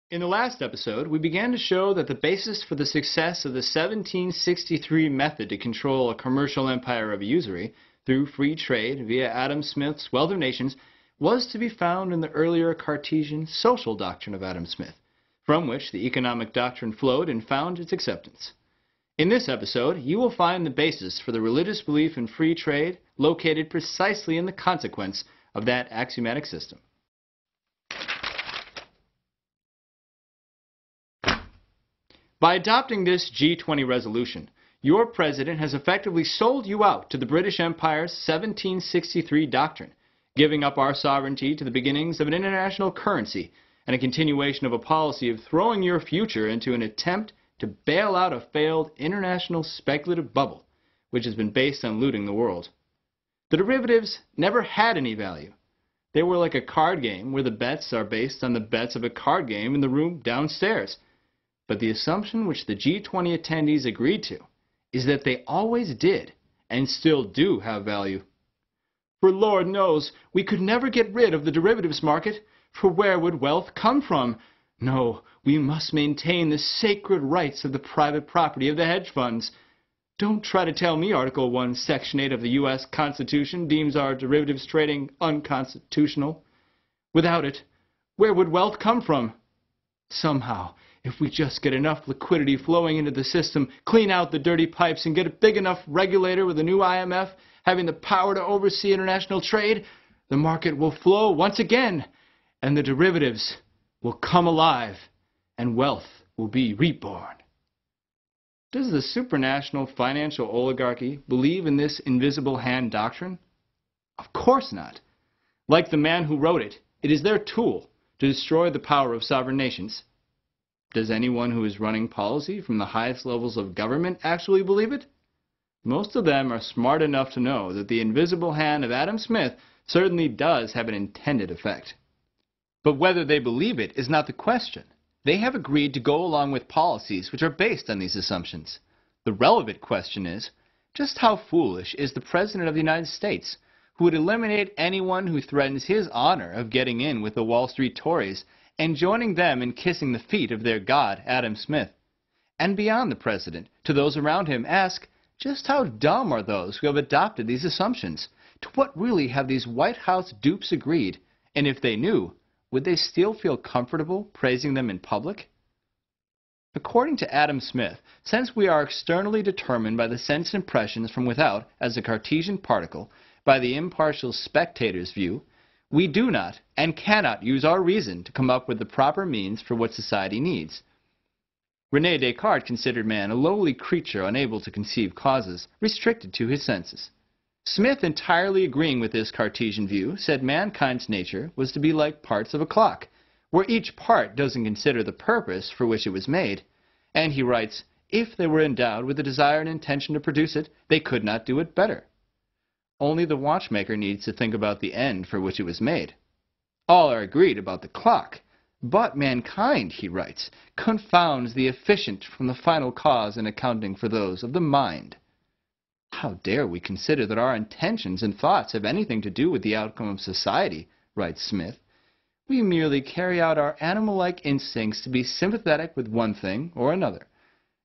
In the last episode, we began to show that the basis for the success of the 1763 method to control a commercial empire of usury through free trade via Adam Smith's Wealth of Nations was to be found in the earlier Cartesian social doctrine of Adam Smith, from which the economic doctrine flowed and found its acceptance. In this episode, you will find the basis for the religious belief in free trade located precisely in the consequence of that axiomatic system. By adopting this G20 resolution, your president has effectively sold you out to the British Empire's 1763 doctrine, giving up our sovereignty to the beginnings of an international currency and a continuation of a policy of throwing your future into an attempt to bail out a failed international speculative bubble, which has been based on looting the world. The derivatives never had any value. They were like a card game where the bets are based on the bets of a card game in the room downstairs. But the assumption which the G20 attendees agreed to is that they always did and still do have value. For Lord knows, we could never get rid of the derivatives market, for where would wealth come from? No, we must maintain the sacred rights of the private property of the hedge funds. Don't try to tell me Article 1, Section 8 of the U.S. Constitution deems our derivatives trading unconstitutional. Without it, where would wealth come from? Somehow, if we just get enough liquidity flowing into the system, clean out the dirty pipes, and get a big enough regulator with a new IMF having the power to oversee international trade, the market will flow once again, and the derivatives will come alive, and wealth will be reborn. Does the supranational financial oligarchy believe in this invisible hand doctrine? Of course not. Like the man who wrote it, it is their tool to destroy the power of sovereign nations. Does anyone who is running policy from the highest levels of government actually believe it? Most of them are smart enough to know that the invisible hand of Adam Smith certainly does have an intended effect. But whether they believe it is not the question. They have agreed to go along with policies which are based on these assumptions. The relevant question is, just how foolish is the President of the United States, who would eliminate anyone who threatens his honor of getting in with the Wall Street Tories and joining them in kissing the feet of their god, Adam Smith? And beyond the President, to those around him, ask, just how dumb are those who have adopted these assumptions? To what really have these White House dupes agreed? And if they knew, would they still feel comfortable praising them in public? According to Adam Smith, since we are externally determined by the sense impressions from without as a Cartesian particle, by the impartial spectator's view, we do not and cannot use our reason to come up with the proper means for what society needs. René Descartes considered man a lowly creature unable to conceive causes, restricted to his senses. Smith, entirely agreeing with this Cartesian view, said mankind's nature was to be like parts of a clock, where each part doesn't consider the purpose for which it was made. And he writes, if they were endowed with the desire and intention to produce it, they could not do it better. Only the watchmaker needs to think about the end for which it was made. All are agreed about the clock, but mankind, he writes, confounds the efficient from the final cause in accounting for those of the mind. How dare we consider that our intentions and thoughts have anything to do with the outcome of society, writes Smith. We merely carry out our animal-like instincts to be sympathetic with one thing or another.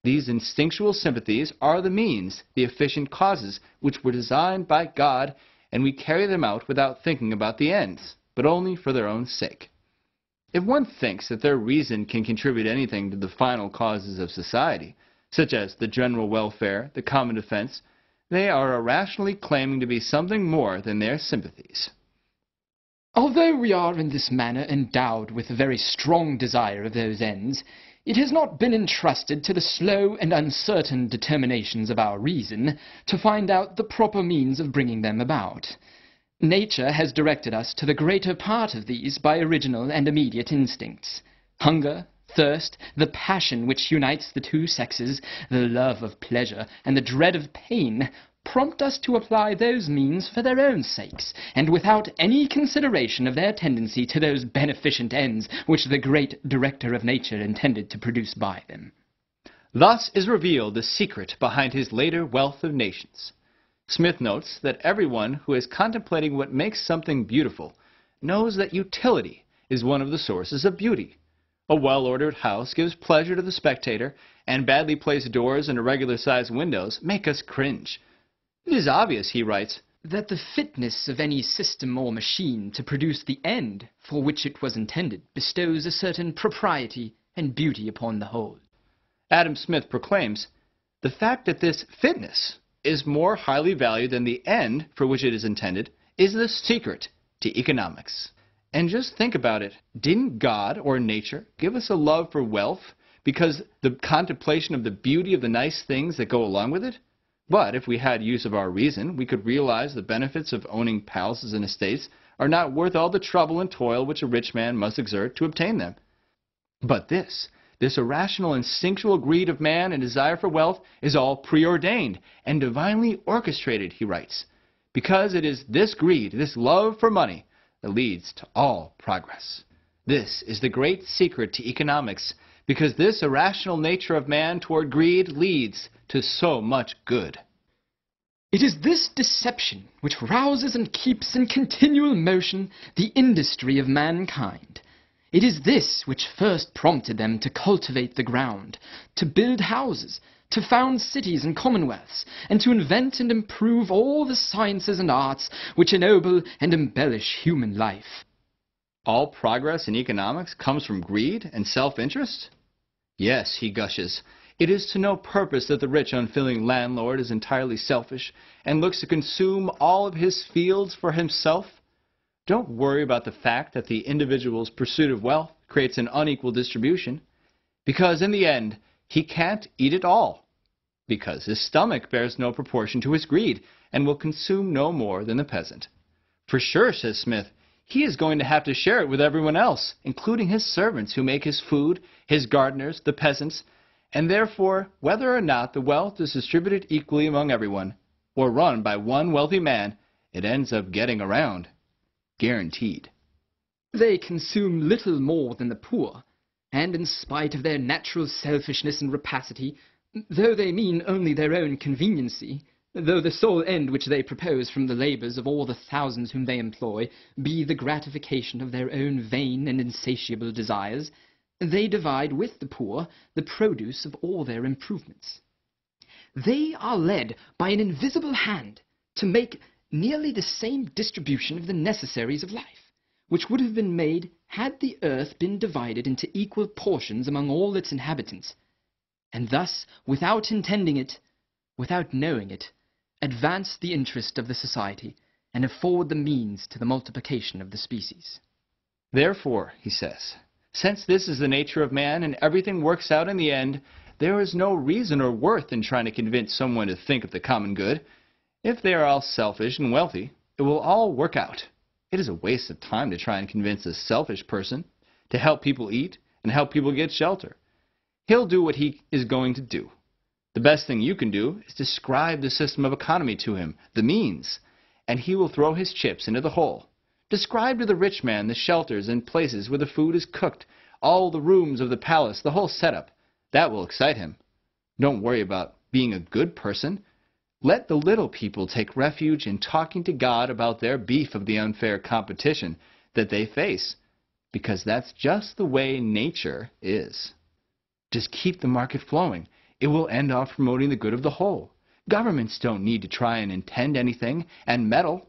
These instinctual sympathies are the means, the efficient causes, which were designed by God, and we carry them out without thinking about the ends, but only for their own sake. If one thinks that their reason can contribute anything to the final causes of society, such as the general welfare, the common defense, they are irrationally claiming to be something more than their sympathies. Although we are in this manner endowed with a very strong desire of those ends, it has not been entrusted to the slow and uncertain determinations of our reason to find out the proper means of bringing them about. Nature has directed us to the greater part of these by original and immediate instincts. Hunger, thirst, the passion which unites the two sexes, the love of pleasure, and the dread of pain, prompt us to apply those means for their own sakes, and without any consideration of their tendency to those beneficent ends which the great director of nature intended to produce by them. Thus is revealed the secret behind his later Wealth of Nations. Smith notes that everyone who is contemplating what makes something beautiful knows that utility is one of the sources of beauty. A well-ordered house gives pleasure to the spectator, and badly placed doors and irregular-sized windows make us cringe. It is obvious, he writes, that the fitness of any system or machine to produce the end for which it was intended bestows a certain propriety and beauty upon the whole. Adam Smith proclaims, the fact that this fitness is more highly valued than the end for which it is intended is the secret to economics. And just think about it. Didn't God or nature give us a love for wealth because the contemplation of the beauty of the nice things that go along with it? But if we had use of our reason, we could realize the benefits of owning palaces and estates are not worth all the trouble and toil which a rich man must exert to obtain them. But this irrational instinctual greed of man and desire for wealth is all preordained and divinely orchestrated, he writes, because it is this greed, this love for money, that leads to all progress. This is the great secret to economics, because this irrational nature of man toward greed leads to so much good. It is this deception which rouses and keeps in continual motion the industry of mankind. It is this which first prompted them to cultivate the ground, to build houses, to found cities and commonwealths, and to invent and improve all the sciences and arts which ennoble and embellish human life. All progress in economics comes from greed and self-interest? Yes, he gushes. It is to no purpose that the rich unfeeling landlord is entirely selfish and looks to consume all of his fields for himself. Don't worry about the fact that the individual's pursuit of wealth creates an unequal distribution, because in the end, he can't eat it all, because his stomach bears no proportion to his greed and will consume no more than the peasant. For sure, says Smith, he is going to have to share it with everyone else, including his servants who make his food, his gardeners, the peasants, and therefore, whether or not the wealth is distributed equally among everyone, or run by one wealthy man, it ends up getting around. Guaranteed. They consume little more than the poor, and in spite of their natural selfishness and rapacity, though they mean only their own conveniency, though the sole end which they propose from the labours of all the thousands whom they employ be the gratification of their own vain and insatiable desires, they divide with the poor the produce of all their improvements. They are led by an invisible hand to make nearly the same distribution of the necessaries of life, which would have been made had the earth been divided into equal portions among all its inhabitants, and thus, without intending it, without knowing it, advance the interest of the society, and afford the means to the multiplication of the species. Therefore, he says, since this is the nature of man and everything works out in the end, there is no reason or worth in trying to convince someone to think of the common good. If they are all selfish and wealthy, it will all work out. It is a waste of time to try and convince a selfish person to help people eat and help people get shelter. He'll do what he is going to do. The best thing you can do is describe the system of economy to him, the means, and he will throw his chips into the hole. Describe to the rich man the shelters and places where the food is cooked, all the rooms of the palace, the whole setup. That will excite him. Don't worry about being a good person. Let the little people take refuge in talking to God about their beef of the unfair competition that they face, because that's just the way nature is. Just keep the market flowing. It will end off promoting the good of the whole. Governments don't need to try and intend anything and meddle.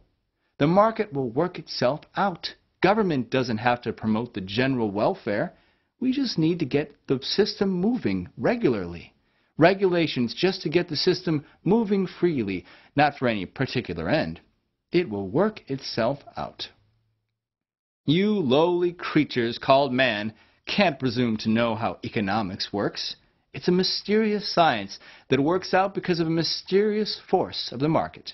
The market will work itself out. Government doesn't have to promote the general welfare. We just need to get the system moving regularly. Regulations just to get the system moving freely, not for any particular end. It will work itself out. You lowly creatures called man can't presume to know how economics works. It's a mysterious science that works out because of a mysterious force of the market.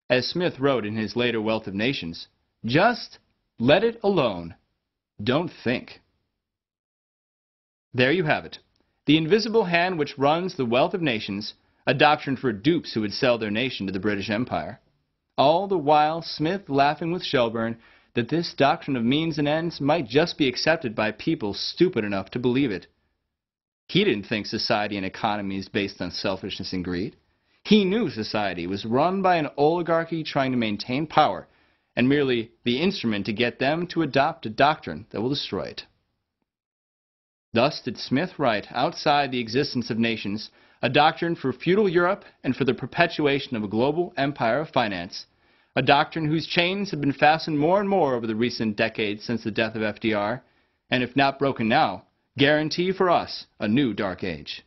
As Smith wrote in his later Wealth of Nations, just let it alone. Don't think. There you have it. The invisible hand which runs the wealth of nations, a doctrine for dupes who would sell their nation to the British Empire. All the while Smith laughing with Shelburne that this doctrine of means and ends might just be accepted by people stupid enough to believe it. He didn't think society and economy is based on selfishness and greed. He knew society was run by an oligarchy trying to maintain power, and merely the instrument to get them to adopt a doctrine that will destroy it. Thus did Smith write outside the existence of nations, a doctrine for feudal Europe and for the perpetuation of a global empire of finance, a doctrine whose chains have been fastened more and more over the recent decades since the death of FDR, and if not broken now, guarantee for us a new dark age.